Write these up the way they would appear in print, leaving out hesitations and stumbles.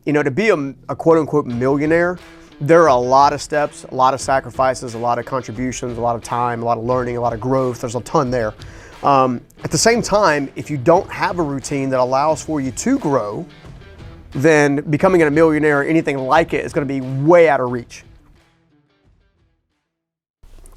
To be a quote unquote millionaire, there are a lot of steps, a lot of sacrifices, a lot of contributions, a lot of time, a lot of learning, a lot of growth. There's a ton there. At the same time, if you don't have a routine that allows for you to grow, then becoming a millionaire or anything like it is going to be way out of reach.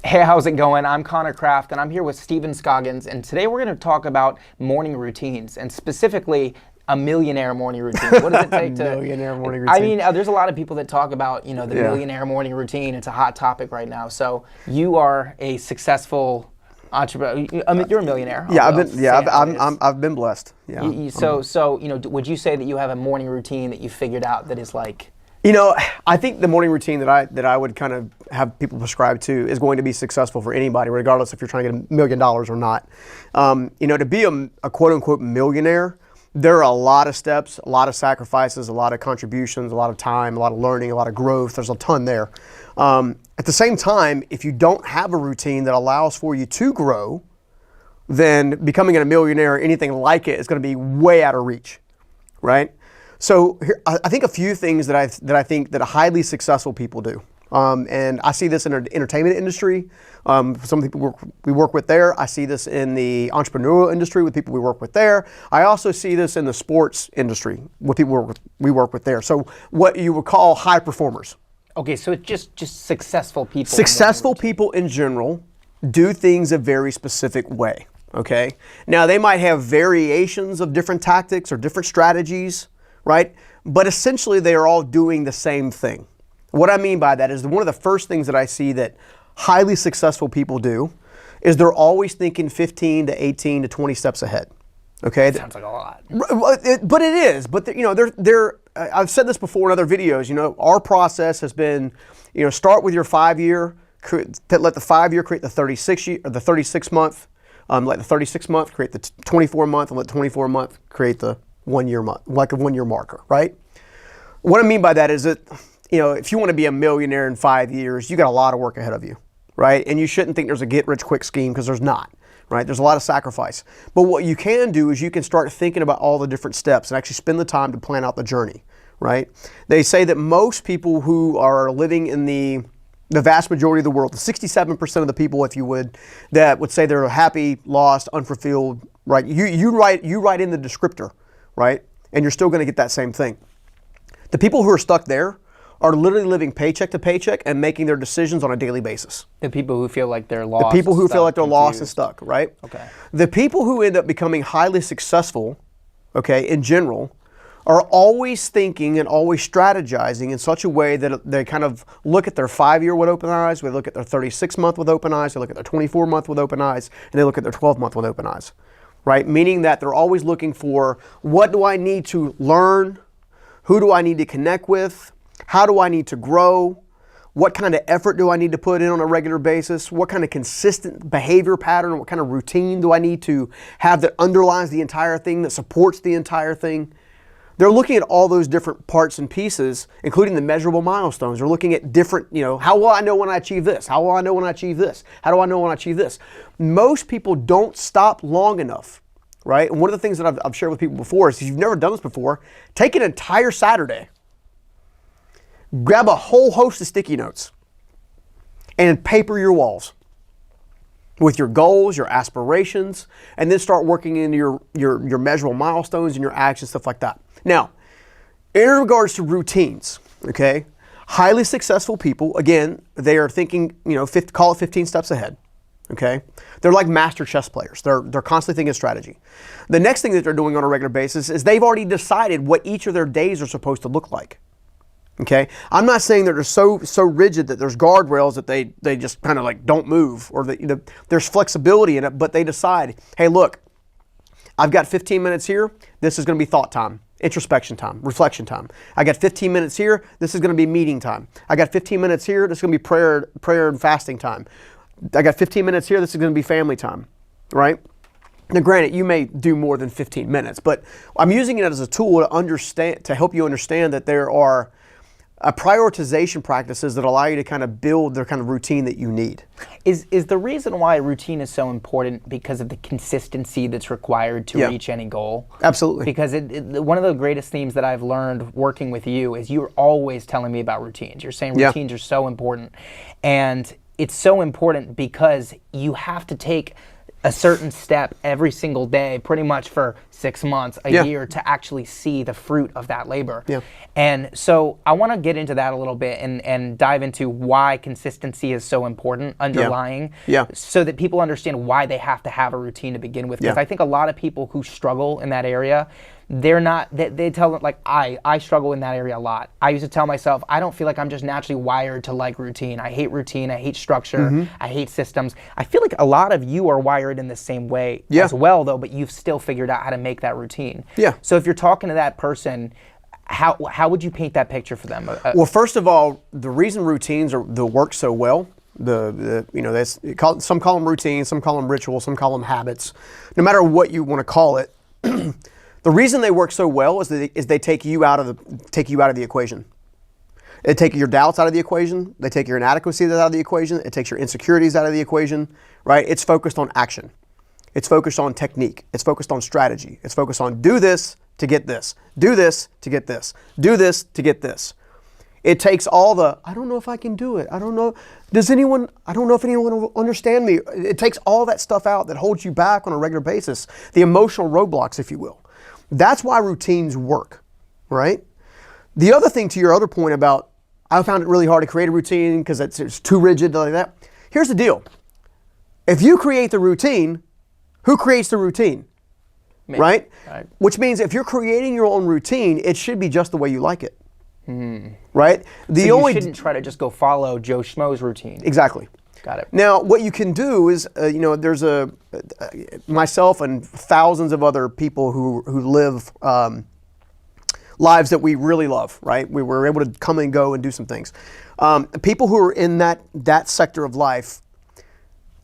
Hey, how's it going? I'm Connor Kraft and I'm here with Scoggins, and today we're going to talk about morning routines and specifically a millionaire morning routine. What does it take to millionaire morning routine? I mean, there's a lot of people that talk about, the millionaire morning routine. It's a hot topic right now. So you are a successful entrepreneur. You're a millionaire. Yeah, I've been blessed. Yeah. So would you say that you have a morning routine that you figured out that is like? I think the morning routine that I would kind of have people prescribe to is going to be successful for anybody, regardless if you're trying to get $1 million or not. To be a quote unquote millionaire, there are a lot of steps, a lot of sacrifices, a lot of contributions, a lot of time, a lot of learning, a lot of growth. There's a ton there. At the same time, if you don't have a routine that allows for you to grow, then becoming a millionaire or anything like it is going to be way out of reach, right? So here, I think a few things that I think that highly successful people do, and I see this in the entertainment industry. Some people we work with there. I see this in the entrepreneurial industry with people we work with there. I also see this in the sports industry with people we work with there. So what you would call high performers. Okay, so it's just successful people. Successful people in general do things a very specific way. Okay, now they might have variations of different tactics or different strategies, right? But essentially they are all doing the same thing. What I mean by that is one of the first things that I see that highly successful people do is they're always thinking 15 to 18 to 20 steps ahead. Okay? Sounds like a lot. But it is. But I've said this before in other videos, our process has been, start with your 5-year, let the 5-year create the 36 or the 36 month, let the 36 month create the 24 month, and let the 24 month create the 1 year month, like a 1 year marker, right? What I mean by that is that, if you want to be a millionaire in 5 years, you got a lot of work ahead of you, right? And you shouldn't think there's a get rich quick scheme, because there's not, right? There's a lot of sacrifice. But what you can do is you can start thinking about all the different steps and actually spend the time to plan out the journey, right? They say that most people who are living in the vast majority of the world, the 67% of the people, if you would, that would say they're happy, lost, unfulfilled, right? You write in the descriptor, right? And you're still going to get that same thing. The people who are stuck there are literally living paycheck to paycheck and making their decisions on a daily basis. The people who feel like they're lost. The people who feel like they're lost and stuck, right? Okay. The people who end up becoming highly successful, okay, in general, are always thinking and always strategizing in such a way that they kind of look at their 5-year with open eyes, they look at their 36 month with open eyes, they look at their 24 month with open eyes, and they look at their 12 month with open eyes. Right? Meaning that they're always looking for, what do I need to learn? Who do I need to connect with? How do I need to grow? What kind of effort do I need to put in on a regular basis? What kind of consistent behavior pattern, what kind of routine do I need to have that underlies the entire thing, that supports the entire thing? They're looking at all those different parts and pieces, including the measurable milestones. They're looking at different, how will I know when I achieve this? How will I know when I achieve this? How do I know when I achieve this? Most people don't stop long enough, right? And one of the things that I've shared with people before is, if you've never done this before, take an entire Saturday, grab a whole host of sticky notes, and paper your walls with your goals, your aspirations, and then start working into your measurable milestones and your actions, stuff like that. Now, in regards to routines, okay, highly successful people, again, they are thinking, call it 15 steps ahead, okay? They're like master chess players. They're constantly thinking strategy. The next thing that they're doing on a regular basis is they've already decided what each of their days are supposed to look like. Okay, I'm not saying that they're so rigid that there's guardrails that they just kind of like don't move, or that there's flexibility in it, but they decide, hey, look, I've got 15 minutes here. This is going to be thought time, introspection time, reflection time. I got 15 minutes here. This is going to be meeting time. I got 15 minutes here. This is going to be prayer and fasting time. I got 15 minutes here. This is going to be family time, right? Now, granted, you may do more than 15 minutes, but I'm using it as a tool to help you understand that there are prioritization practices that allow you to kind of build the kind of routine that you need. Is the reason why routine is so important because of the consistency that's required to reach any goal? Absolutely. Because one of the greatest themes that I've learned working with you is you're always telling me about routines. You're saying routines are so important. And it's so important because you have to take a certain step every single day, pretty much for 6 months, a year, to actually see the fruit of that labor. Yeah. And so I want to get into that a little bit and dive into why consistency is so important underlying, so that people understand why they have to have a routine to begin with. Because I think a lot of people who struggle in that area, they tell them, like, I struggle in that area a lot. I used to tell myself, I don't feel like I'm just naturally wired to like routine. I hate structure, I hate systems. I feel like a lot of you are wired in the same way as well, though, but you've still figured out how to make that routine. Yeah. So if you're talking to that person, how would you paint that picture for them? Well, first of all, the reason routines work so well, some call them routines, some call them rituals, some call them habits. No matter what you want to call it, the reason they work so well is they take you out of the equation. They take your doubts out of the equation. They take your inadequacies out of the equation. It takes your insecurities out of the equation, right? It's focused on action. It's focused on technique. It's focused on strategy. It's focused on do this to get this. Do this to get this. Do this to get this. It takes all the, I don't know if I can do it. I don't know if anyone will understand me. It takes all that stuff out that holds you back on a regular basis. The emotional roadblocks, if you will. That's why routines work, right? The other thing, to your other point about, I found it really hard to create a routine because it's too rigid like that. Here's the deal. If you create the routine, who creates the routine? Me. Right? Right? Which means if you're creating your own routine, it should be just the way you like it. Right? You shouldn't try to just go follow Joe Schmo's routine. Exactly. Got it. Now, what you can do is, there's myself and thousands of other people who live lives that we really love, right? We were able to come and go and do some things. People who are in that sector of life,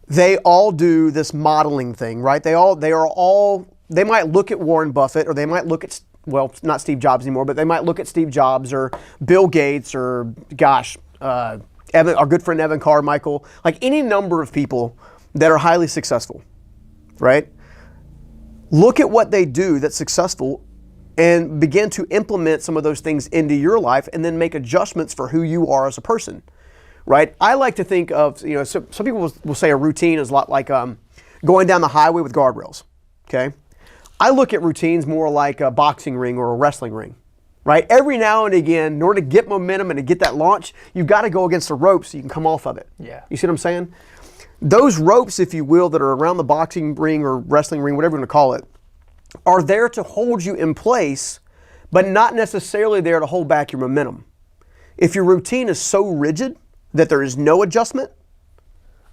they all do this modeling thing, right? They might look at Warren Buffett, or they might look at, well, not Steve Jobs anymore, but they might look at Steve Jobs or Bill Gates or, our good friend Evan Carmichael, like any number of people that are highly successful, right? Look at what they do that's successful and begin to implement some of those things into your life and then make adjustments for who you are as a person, right? I like to think of, some people will say a routine is a lot like going down the highway with guardrails, okay? I look at routines more like a boxing ring or a wrestling ring. Right? Every now and again, in order to get momentum and to get that launch, you've got to go against the ropes so you can come off of it. Yeah. You see what I'm saying? Those ropes, if you will, that are around the boxing ring or wrestling ring, whatever you want to call it, are there to hold you in place, but not necessarily there to hold back your momentum. If your routine is so rigid that there is no adjustment,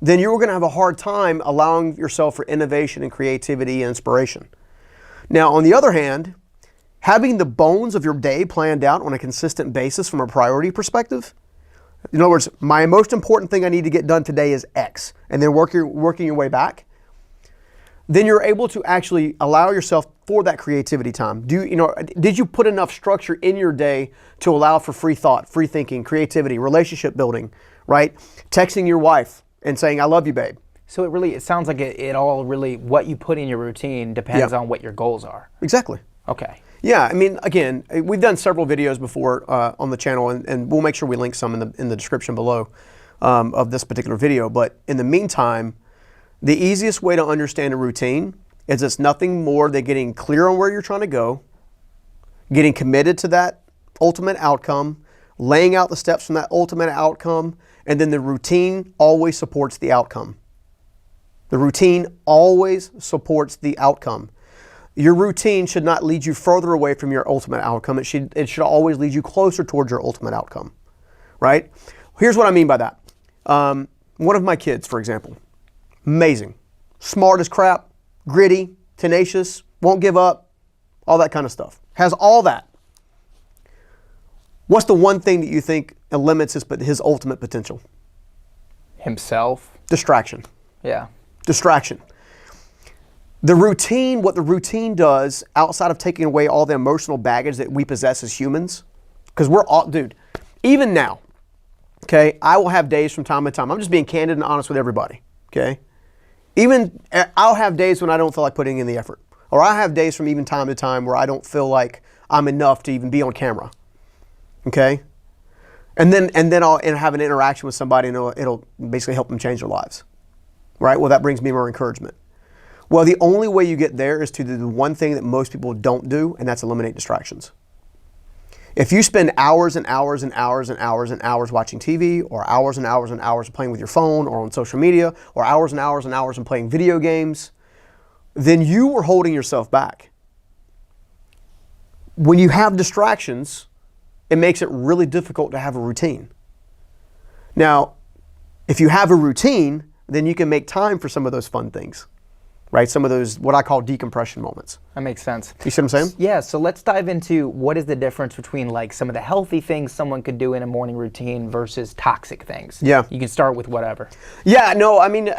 then you're going to have a hard time allowing yourself for innovation and creativity and inspiration. Now, on the other hand, having the bones of your day planned out on a consistent basis from a priority perspective. In other words, my most important thing I need to get done today is X, and then working your way back. Then you're able to actually allow yourself for that creativity time. Did you put enough structure in your day to allow for free thought, free thinking, creativity, relationship building, right? Texting your wife and saying, I love you, babe. So it sounds like it all really, what you put in your routine depends on what your goals are. Exactly. Okay. Yeah, I mean, again, we've done several videos before on the channel, and we'll make sure we link some in the description below of this particular video. But in the meantime, the easiest way to understand a routine is it's nothing more than getting clear on where you're trying to go, getting committed to that ultimate outcome, laying out the steps from that ultimate outcome, and then the routine always supports the outcome. The routine always supports the outcome. Your routine should not lead you further away from your ultimate outcome. It should always lead you closer towards your ultimate outcome, right? Here's what I mean by that. One of my kids, for example, amazing, smart as crap, gritty, tenacious, won't give up, all that kind of stuff. Has all that. What's the one thing that you think limits his ultimate potential? Himself. Distraction. Yeah. Distraction. What the routine does, outside of taking away all the emotional baggage that we possess as humans, because even now, okay, I will have days from time to time. I'm just being candid and honest with everybody, okay? Even I'll have days when I don't feel like putting in the effort. Or I have days from even time to time where I don't feel like I'm enough to even be on camera, okay? And then I'll have an interaction with somebody and it'll basically help them change their lives, right? Well, that brings me more encouragement. Well, the only way you get there is to do the one thing that most people don't do, and that's eliminate distractions. If you spend hours and hours and hours and hours and hours watching TV, or hours and hours and hours playing with your phone or on social media, or hours and hours and hours in playing video games, then you are holding yourself back. When you have distractions, it makes it really difficult to have a routine. Now, if you have a routine, then you can make time for some of those fun things, right? Some of those, what I call decompression moments. That makes sense. You see what I'm saying? Yeah, so let's dive into what is the difference between like some of the healthy things someone could do in a morning routine versus toxic things. Yeah. You can start with whatever. Yeah, no, I mean,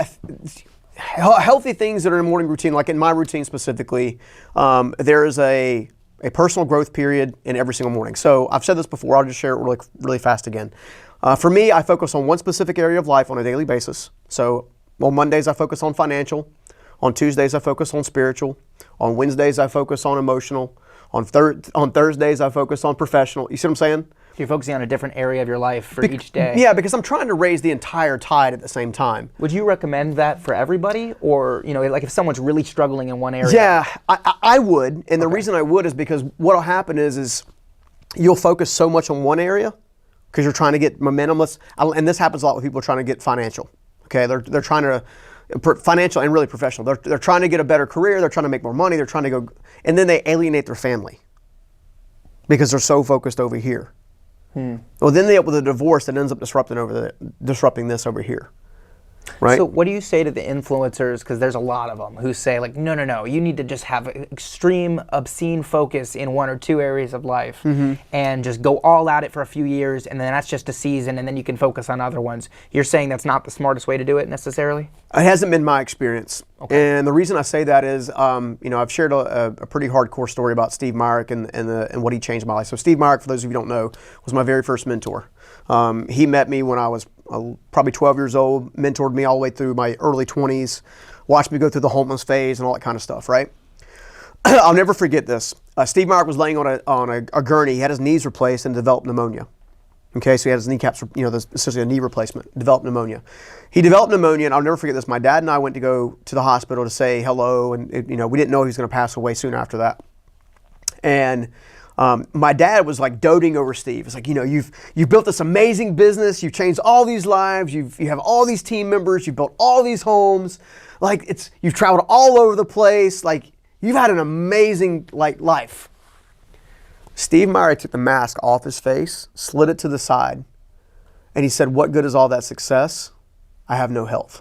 healthy things that are in a morning routine, like in my routine specifically, there is a personal growth period in every single morning. So I've said this before, I'll just share it really fast again. For me, I focus on one specific area of life on a daily basis. So on Mondays, I focus on financial. On Tuesdays, I focus on spiritual. On Wednesdays, I focus on emotional. On Thursdays, I focus on professional. You see what I'm saying? You're focusing on a different area of your life for each day. Yeah, because I'm trying to raise the entire tide at the same time. Would you recommend that for everybody? Or, you know, like if someone's really struggling in one area? Yeah, I would. And the reason I would is because what will happen is you'll focus so much on one area because you're trying to get momentum. And this happens a lot with people trying to get financial. Okay, they're trying to, financial and really professional. They're trying to get a better career. They're trying to make more money. They're trying to go, and then they alienate their family because they're so focused over here. Well, then they end up with a divorce that ends up disrupting this over here, right? So what do you say to the influencers, because there's a lot of them, who say like, no, you need to just have extreme, obscene focus in one or two areas of life and just go all at it for a few years, and then that's just a season, and then you can focus on other ones. You're saying that's not the smartest way to do it necessarily? It hasn't been my experience. Okay. And the reason I say that is, I've shared a pretty hardcore story about Steve Myrick and what he changed my life. So Steve Myrick, for those of you who don't know, was my very first mentor. He met me when I was probably 12 years old, mentored me all the way through my early 20s, watched me go through the homeless phase and all that kind of stuff, right? I'll never forget this. Steve Myrick was laying on a gurney. He had his knees replaced and developed pneumonia. Okay, so he had his kneecaps, essentially a knee replacement, developed pneumonia. He developed pneumonia, and I'll never forget this. My dad and I went to go to the hospital to say hello, and we didn't know he was going to pass away soon after that. And my dad was like doting over Steve. It's like, you've built this amazing business, you've changed all these lives, you have all these team members, you've built all these homes, you've traveled all over the place, like you've had an amazing life. Steve Myrick took the mask off his face, slid it to the side, and he said, "What good is all that success? I have no health."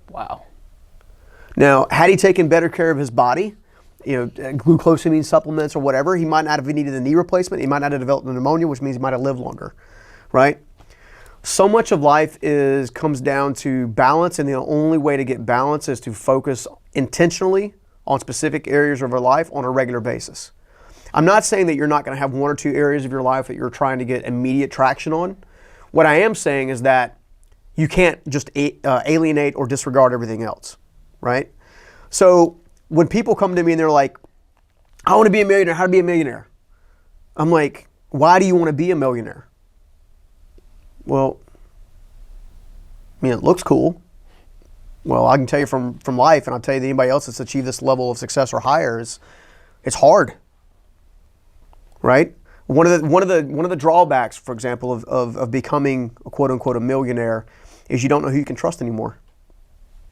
Wow. Now, had he taken better care of his body, glucosamine supplements or whatever, he might not have needed a knee replacement. He might not have developed pneumonia, which means he might have lived longer, right? So much of life comes down to balance, and the only way to get balance is to focus intentionally on specific areas of our life on a regular basis. I'm not saying that you're not going to have one or two areas of your life that you're trying to get immediate traction on. What I am saying is that you can't just alienate or disregard everything else, right? So when people come to me and they're like, "I want to be a millionaire, how to be a millionaire?" I'm like, "Why do you want to be a millionaire?" Well, it looks cool. Well, I can tell you from life, and I'll tell you that anybody else that's achieved this level of success or higher it's hard. Right? One of the drawbacks, for example, of becoming a quote unquote a millionaire is you don't know who you can trust anymore.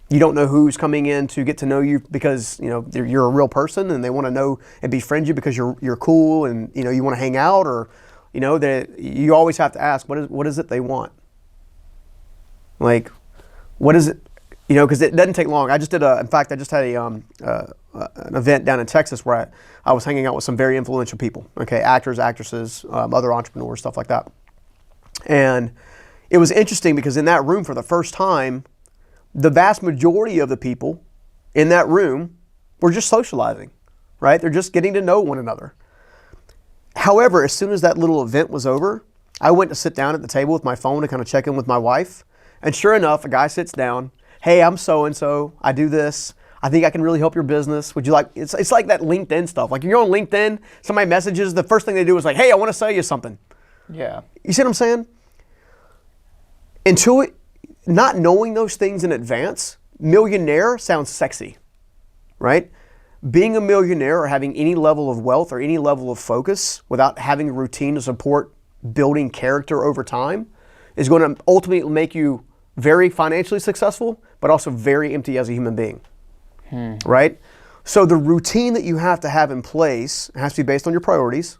You don't know who's coming in to get to know you because you're a real person and they want to know and befriend you because you're cool and you want to hang out, or that you always have to ask what is it they want. Like, what is it? Because it doesn't take long. I just had an event down in Texas where I was hanging out with some very influential people, okay, actors, actresses, other entrepreneurs, stuff like that. And it was interesting because in that room for the first time, the vast majority of the people in that room were just socializing, right? They're just getting to know one another. However, as soon as that little event was over, I went to sit down at the table with my phone to kind of check in with my wife. And sure enough, a guy sits down. Hey, I'm so-and-so. I do this. I think I can really help your business. Would you like, it's like that LinkedIn stuff. Like, you're on LinkedIn, somebody messages, the first thing they do is like, hey, I want to sell you something. Yeah. You see what I'm saying? Not knowing those things in advance, millionaire sounds sexy, right? Being a millionaire or having any level of wealth or any level of focus without having a routine to support building character over time is going to ultimately make you very financially successful, but also very empty as a human being, right? So the routine that you have to have in place has to be based on your priorities,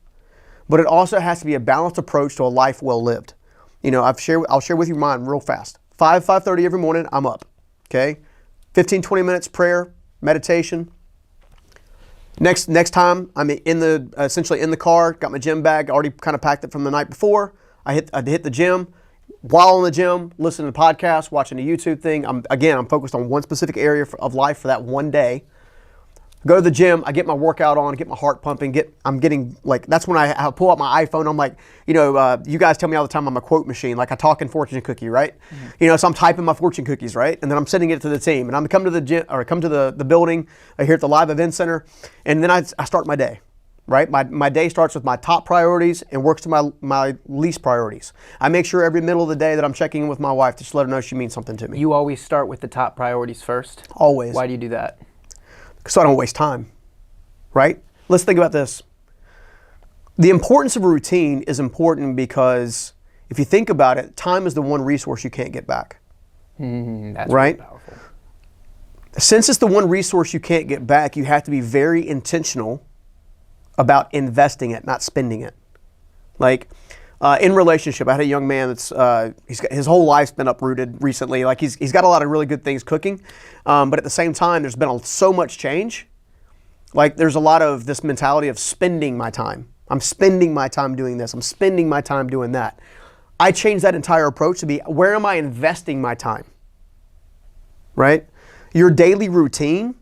but it also has to be a balanced approach to a life well lived. You know, I'll share with you mine real fast. 5:30 every morning, I'm up, okay? 15, 20 minutes prayer, meditation. Next time, I'm essentially in the car, got my gym bag, already kind of packed it from the night before. I hit the gym. While in the gym, listening to podcasts, watching a YouTube thing. I'm focused on one specific area of life for that one day. Go to the gym, I get my workout on, get my heart pumping, that's when I pull out my iPhone. I'm like, you guys tell me all the time I'm a quote machine, like a talking fortune cookie, right? Mm-hmm. So I'm typing my fortune cookies, right? And then I'm sending it to the team. And I'm come to the gym, or come to the building here at the Live Event Center, and then I start my day, right? My day starts with my top priorities and works to my least priorities. I make sure every middle of the day that I'm checking in with my wife to just let her know she means something to me. You always start with the top priorities first? Always. Why do you do that? So I don't waste time, right? Let's think about this. The importance of a routine is important because if you think about it, time is the one resource you can't get back. That's right? Really powerful. Since it's the one resource you can't get back, you have to be very intentional about investing it, not spending it. Like in relationship, I had a young man that's his whole life's been uprooted recently. Like he's got a lot of really good things cooking, but at the same time, there's been so much change. Like there's a lot of this mentality of spending my time. I'm spending my time doing this. I'm spending my time doing that. I changed that entire approach to be, where am I investing my time? Right? Your daily routine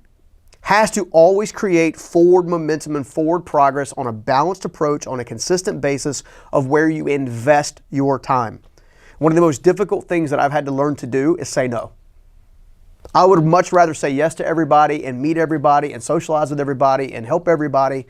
has to always create forward momentum and forward progress on a balanced approach on a consistent basis of where you invest your time. One of the most difficult things that I've had to learn to do is say no. I would much rather say yes to everybody and meet everybody and socialize with everybody and help everybody.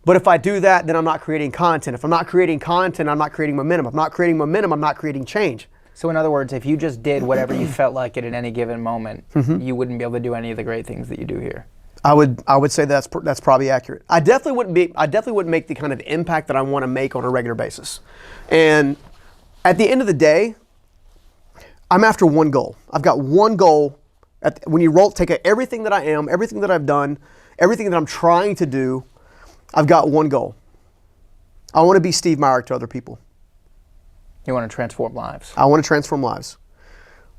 But if I do that, then I'm not creating content. If I'm not creating content, I'm not creating momentum. If I'm not creating momentum, I'm not creating change. So in other words, if you just did whatever you felt like it at any given moment, you wouldn't be able to do any of the great things that you do here. I would say that's probably accurate. I definitely wouldn't make the kind of impact that I want to make on a regular basis. And at the end of the day, I'm after one goal. I've got one goal. When you take everything that I am, everything that I've done, everything that I'm trying to do, I've got one goal. I want to be Steve Myrick to other people. You want to transform lives. I want to transform lives.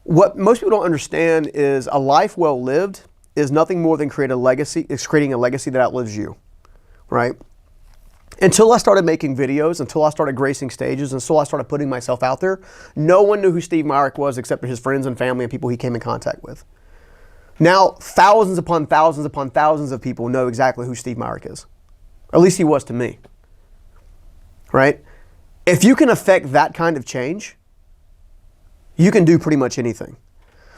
What most people don't understand is a life well lived is nothing more than creating a legacy that outlives you, right? Until I started making videos, until I started gracing stages, until I started putting myself out there, no one knew who Steve Myrick was except for his friends and family and people he came in contact with. Now, thousands upon thousands upon thousands of people know exactly who Steve Myrick is. At least he was to me, right? If you can affect that kind of change, you can do pretty much anything.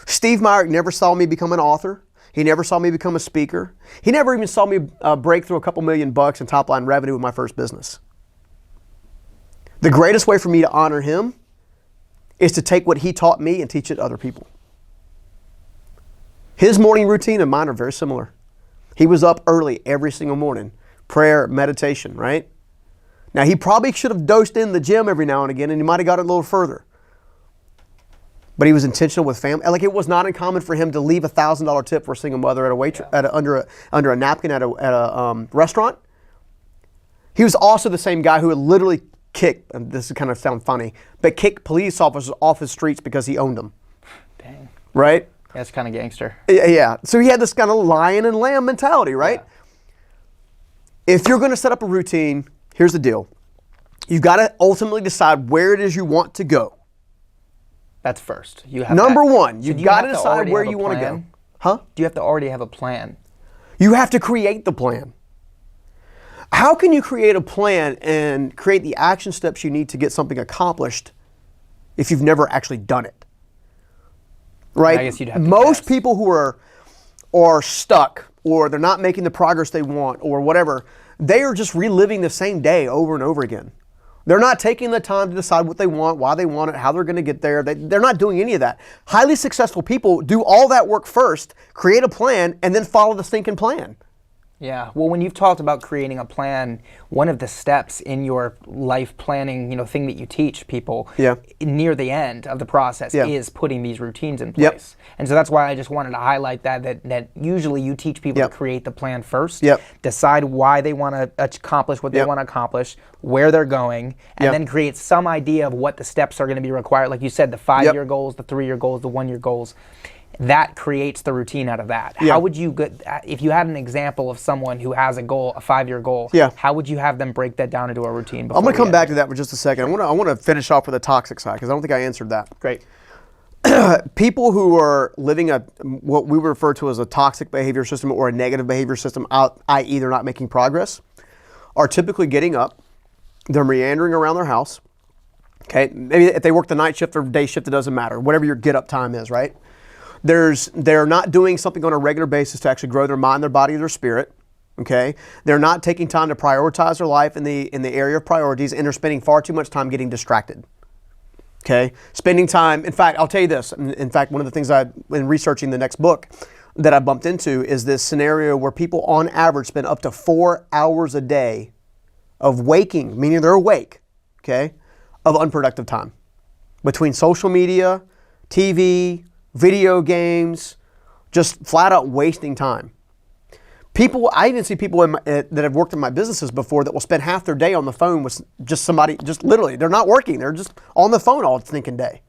Steve Myrick never saw me become an author. He never saw me become a speaker. He never even saw me break through a couple $1,000,000 in top line revenue with my first business. The greatest way for me to honor him is to take what he taught me and teach it to other people. His morning routine and mine are very similar. He was up early every single morning. Prayer, meditation, right? Now, he probably should have dosed in the gym every now and again, and he might have got it a little further. But he was intentional with family. Like, it was not uncommon for him to leave a $1,000 tip for a single mother under a napkin at a restaurant. He was also the same guy who would literally kick, and this is kind of sound funny, but kick police officers off his streets because he owned them. Dang. Right? That's kind of gangster. Yeah. So he had this kind of lion and lamb mentality, right? Yeah. If you're going to set up a routine, here's the deal. You've got to ultimately decide where it is you want to go. That's first. You have Number one, you've got to decide where you want to go. Huh? Do you have to already have a plan? You have to create the plan. How can you create a plan and create the action steps you need to get something accomplished if you've never actually done it? Right? I guess you'd have to Most guess. people who are stuck, or they're not making the progress they want, or whatever, they are just reliving the same day over and over again. They're not taking the time to decide what they want, why they want it, how they're going to get there. They're not doing any of that. Highly successful people do all that work first, create a plan, and then follow the stinking plan. Yeah. Well, when you've talked about creating a plan, one of the steps in your life planning, thing that you teach people near the end of the process is putting these routines in place. And so that's why I just wanted to highlight that usually you teach people to create the plan first, decide why they want to accomplish what they want to accomplish, where they're going, and then create some idea of what the steps are going to be required. Like you said, the 5-year goals, the 3-year goals, the 1-year goals. That creates the routine out of that. How would you, if you had an example of someone who has a goal, a 5-year goal, how would you have them break that down into a routine? I'm going to come back to that for just a second. I want to finish off with the toxic side because I don't think I answered that. Great. People who are living what we refer to as a toxic behavior system or a negative behavior system, i.e. they're not making progress, are typically getting up, they're meandering around their house. Okay, maybe if they work the night shift or day shift, it doesn't matter. Whatever your get up time is, right? They're not doing something on a regular basis to actually grow their mind, their body, their spirit. Okay, they're not taking time to prioritize their life in the area of priorities, and they're spending far too much time getting distracted. Okay, spending time. In fact, I'll tell you this. In fact, one of the things in researching the next book that I bumped into is this scenario where people on average spend up to 4 hours a day of waking, meaning they're awake, okay, of unproductive time between social media, TV, video games, just flat out wasting time. I even see people that have worked in my businesses before that will spend half their day on the phone with just somebody, just literally, they're not working. They're just on the phone all stinking day.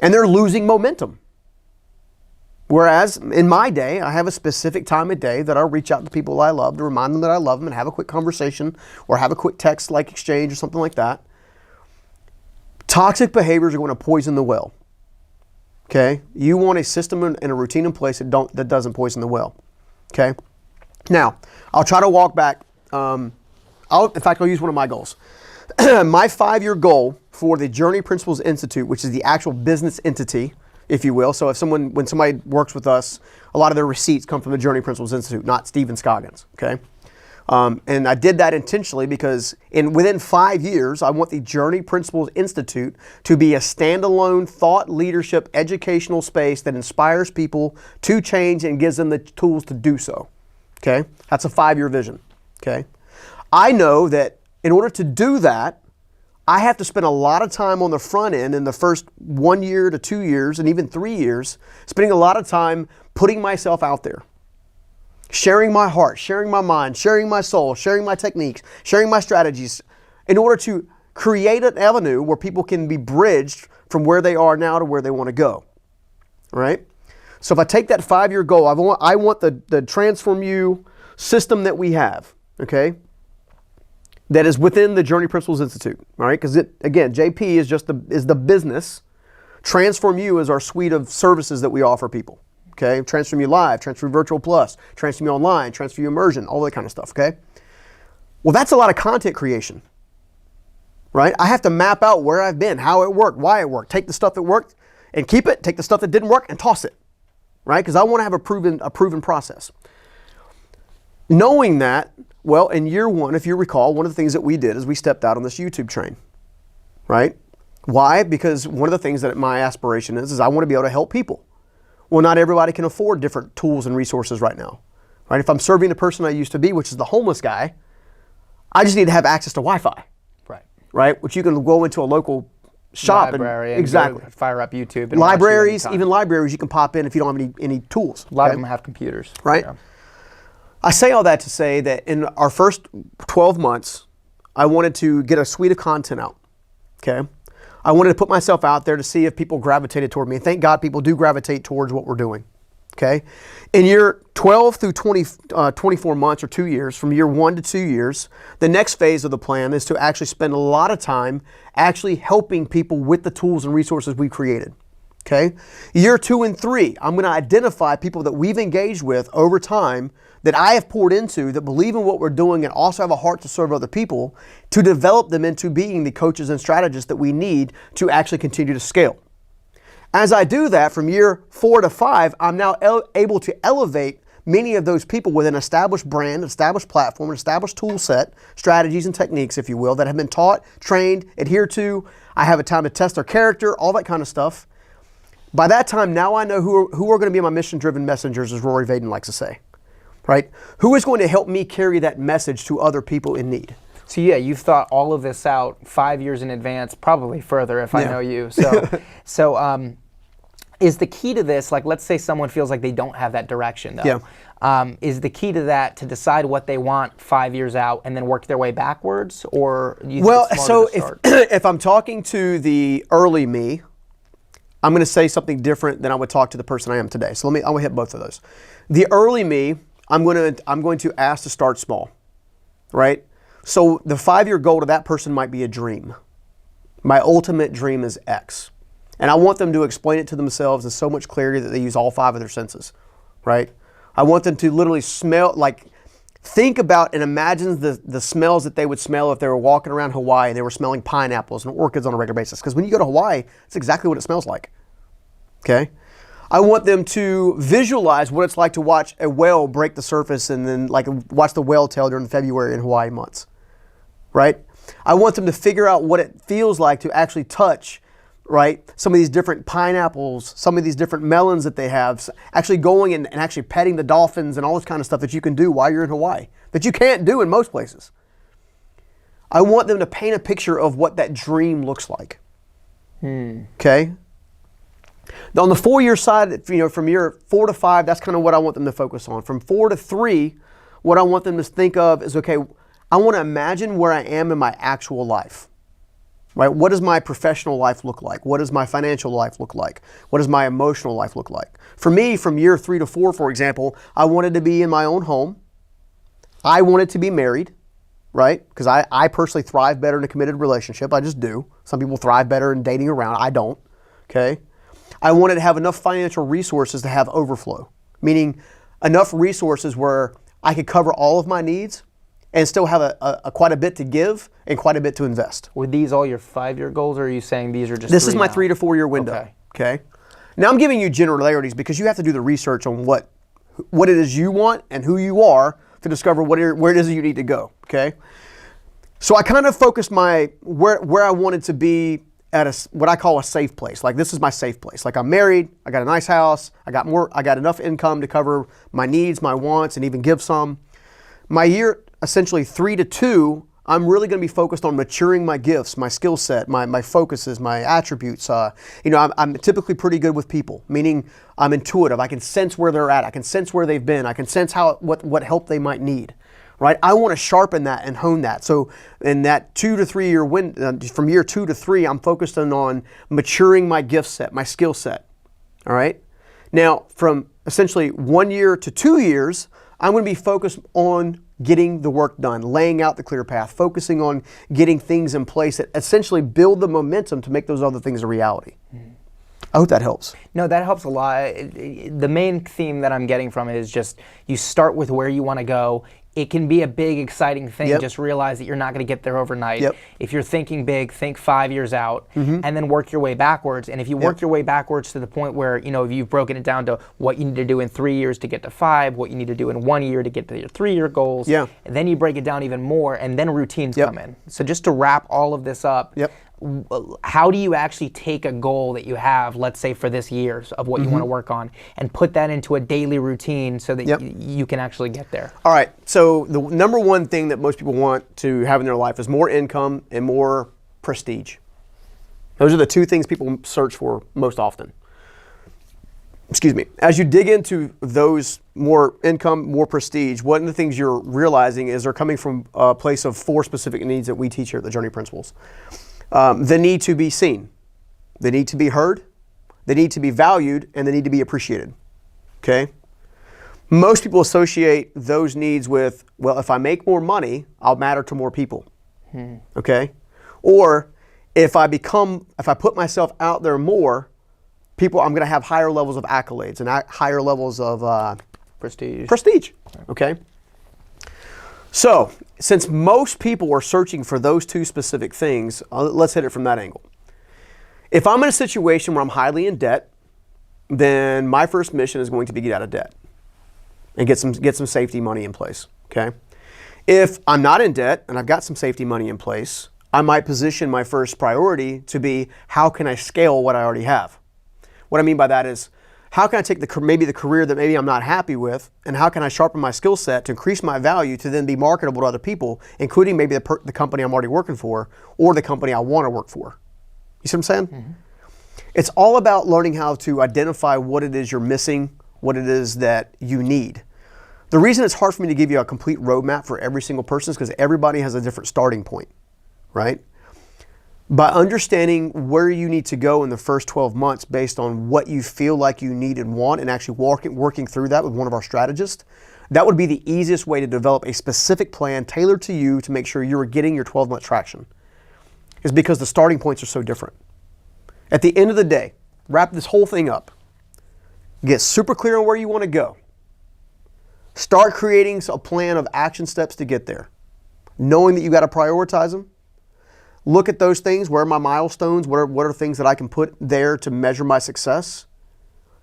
And they're losing momentum. Whereas in my day, I have a specific time of day that I'll reach out to people I love to remind them that I love them and have a quick conversation or have a quick text like exchange or something like that. Toxic behaviors are going to poison the well. Okay, you want a system and a routine in place that doesn't poison the well. Okay, now I'll try to walk back. In fact, I'll use one of my goals. My 5-year goal for the Journey Principles Institute, which is the actual business entity, if you will. So when somebody works with us, a lot of their receipts come from the Journey Principles Institute, not Stephen Scoggins. Okay. And I did that intentionally because within 5 years, I want the Journey Principles Institute to be a standalone thought leadership educational space that inspires people to change and gives them the tools to do so. Okay? That's a 5-year vision. Okay? I know that in order to do that, I have to spend a lot of time on the front end in the first 1 year to 2 years and even 3 years, spending a lot of time putting myself out there. Sharing my heart, sharing my mind, sharing my soul, sharing my techniques, sharing my strategies in order to create an avenue where people can be bridged from where they are now to where they want to go. Right? So if I take that 5-year goal, I want the Transform You system that we have, okay, that is within the Journey Principles Institute. All right? Because again, JP is the business. Transform You is our suite of services that we offer people. Okay, Transform You Live, Transform You Virtual Plus, Transform You Online, Transform You Immersion, all that kind of stuff, okay? Well, that's a lot of content creation, right? I have to map out where I've been, how it worked, why it worked, take the stuff that worked and keep it, take the stuff that didn't work and toss it, right? Because I want to have a proven process. Knowing that, well, in year 1, if you recall, one of the things that we did is we stepped out on this YouTube train, right? Why? Because one of the things that my aspiration is I want to be able to help people. Well, not everybody can afford different tools and resources right now, right? If I'm serving the person I used to be, which is the homeless guy, I just need to have access to Wi-Fi, right? Which you can go into a local shop library and exactly fire up YouTube. And libraries, even libraries, you can pop in if you don't have any tools. A lot of them have computers, right? Yeah. I say all that to say that in our first 12 months, I wanted to get a suite of content out. Okay. I wanted to put myself out there to see if people gravitated toward me. And thank God people do gravitate towards what we're doing. Okay. In year 12 through 24 months or 2 years, from year 1 to 2 years, the next phase of the plan is to actually spend a lot of time actually helping people with the tools and resources we created. Okay. Year 2 and 3, I'm going to identify people that we've engaged with over time that I have poured into, that believe in what we're doing and also have a heart to serve other people, to develop them into being the coaches and strategists that we need to actually continue to scale. As I do that from year 4 to 5, I'm now able to elevate many of those people with an established brand, established platform, an established tool set, strategies and techniques, if you will, that have been taught, trained, adhered to. I have a time to test their character, all that kind of stuff. By that time, now I know who are going to be my mission-driven messengers, as Rory Vaden likes to say, right? Who is going to help me carry that message to other people in need? So yeah, you've thought all of this out 5 years in advance, probably further if I know you. So, is the key to this, like let's say someone feels like they don't have that direction though. Yeah. Is the key to that to decide what they want 5 years out and then work their way backwards? Or you think it's smarter to start? If I'm talking to the early me, I'm going to say something different than I would talk to the person I am today. So I'm going to hit both of those. The early me, I'm going to ask to start small, right? So the 5-year goal to that person might be a dream. My ultimate dream is X. And I want them to explain it to themselves in so much clarity that they use all 5 of their senses, right? I want them to literally smell, like think about and imagine the smells that they would smell if they were walking around Hawaii and they were smelling pineapples and orchids on a regular basis. Because when you go to Hawaii, it's exactly what it smells like, okay? I want them to visualize what it's like to watch a whale break the surface and then like watch the whale tail during February and Hawaii months, right? I want them to figure out what it feels like to actually touch, right, some of these different pineapples, some of these different melons that they have, actually going and actually petting the dolphins and all this kind of stuff that you can do while you're in Hawaii, that you can't do in most places. I want them to paint a picture of what that dream looks like. Okay? Now on the 4-year side, from year 4 to 5, that's kind of what I want them to focus on. From 4 to 3, what I want them to think of is, okay, I want to imagine where I am in my actual life. Right? What does my professional life look like? What does my financial life look like? What does my emotional life look like? For me, from year 3 to 4, for example, I wanted to be in my own home. I wanted to be married, right? Because I personally thrive better in a committed relationship. I just do. Some people thrive better in dating around. I don't, okay? I wanted to have enough financial resources to have overflow, meaning enough resources where I could cover all of my needs and still have a quite a bit to give and quite a bit to invest. Were these all your 5-year goals, or are you saying these are just This is my 3 to 4 year window, okay? Now I'm giving you generalities because you have to do the research on what it is you want and who you are to discover where it is you need to go, okay? So I kind of focused where I wanted to be at what I call a safe place. Like this is my safe place. Like I'm married, I got a nice house, I got enough income to cover my needs, my wants, and even give some. My year, essentially 3 to 2, I'm really going to be focused on maturing my gifts, my skill set, my focuses, my attributes. I'm typically pretty good with people, meaning I'm intuitive. I can sense where they're at. I can sense where they've been. I can sense what help they might need, right? I want to sharpen that and hone that. So in that 2 to 3 year from year 2 to 3, I'm focused on maturing my gift set, my skill set, all right? Now, from essentially 1 year to 2 years, I'm going to be focused on getting the work done, laying out the clear path, focusing on getting things in place that essentially build the momentum to make those other things a reality. I hope that helps. No, that helps a lot. The main theme that I'm getting from it is just you start with where you want to go. It can be a big, exciting thing. Yep. Just realize that you're not going to get there overnight. Yep. If you're thinking big, think 5 years out, and then work your way backwards. And if you work your way backwards to the point where if you've broken it down to what you need to do in 3 years to get to 5, what you need to do in 1 year to get to your 3-year goals, and then you break it down even more, and then routines come in. So just to wrap all of this up. How do you actually take a goal that you have, let's say for this year, of what you want to work on, and put that into a daily routine so that you can actually get there? All right. So the number one thing that most people want to have in their life is more income and more prestige. Those are the 2 things people search for most often. Excuse me. As you dig into those, more income, more prestige, one of the things you're realizing is they're coming from a place of 4 specific needs that we teach here at the Journey Principles. The need to be seen, the need to be heard, the need to be valued, and the need to be appreciated, okay? Most people associate those needs with, well, if I make more money, I'll matter to more people, okay? Or if I put myself out there more, I'm going to have higher levels of accolades and higher levels of Prestige. Prestige, okay? So, since most people are searching for those two specific things, let's hit it from that angle. If I'm in a situation where I'm highly in debt, then my first mission is going to be get out of debt and get some safety money in place, okay? If I'm not in debt and I've got some safety money in place, I might position my first priority to be, how can I scale what I already have? What I mean by that is, how can I take maybe the career that maybe I'm not happy with, and how can I sharpen my skill set to increase my value to then be marketable to other people, including maybe the company I'm already working for or the company I want to work for? You see what I'm saying? Mm-hmm. It's all about learning how to identify what it is you're missing, what it is that you need. The reason it's hard for me to give you a complete roadmap for every single person is because everybody has a different starting point, right? By understanding where you need to go in the first 12 months based on what you feel like you need and want, and actually working through that with one of our strategists, that would be the easiest way to develop a specific plan tailored to you to make sure you're getting your 12-month traction, is because the starting points are so different. At the end of the day, wrap this whole thing up. Get super clear on where you want to go. Start creating a plan of action steps to get there. Knowing that you got to prioritize them. Look at those things. Where are my milestones? What are things that I can put there to measure my success?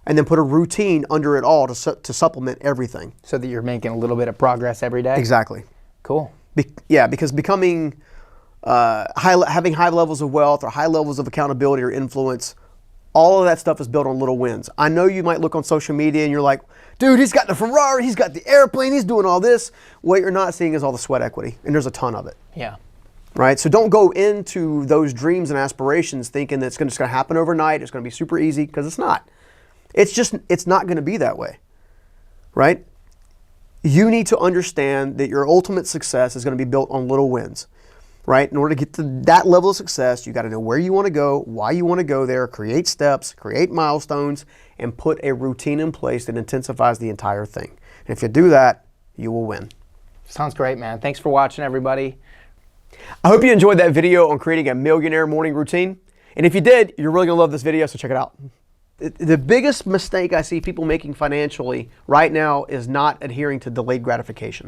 And then put a routine under it all to supplement everything. So that you're making a little bit of progress every day? Exactly. Cool. Because becoming... having high levels of wealth or high levels of accountability or influence, all of that stuff is built on little wins. I know you might look on social media and you're like, dude, he's got the Ferrari, he's got the airplane, he's doing all this. What you're not seeing is all the sweat equity, and there's a ton of it. Yeah. Right? So don't go into those dreams and aspirations thinking that it's just going to happen overnight, it's going to be super easy, because it's not. It's not going to be that way. Right? You need to understand that your ultimate success is going to be built on little wins. Right? In order to get to that level of success, you got to know where you want to go, why you want to go there, create steps, create milestones, and put a routine in place that intensifies the entire thing. And if you do that, you will win. Sounds great, man. Thanks for watching, everybody. I hope you enjoyed that video on creating a millionaire morning routine. And if you did, you're really going to love this video, so check it out. The biggest mistake I see people making financially right now is not adhering to delayed gratification.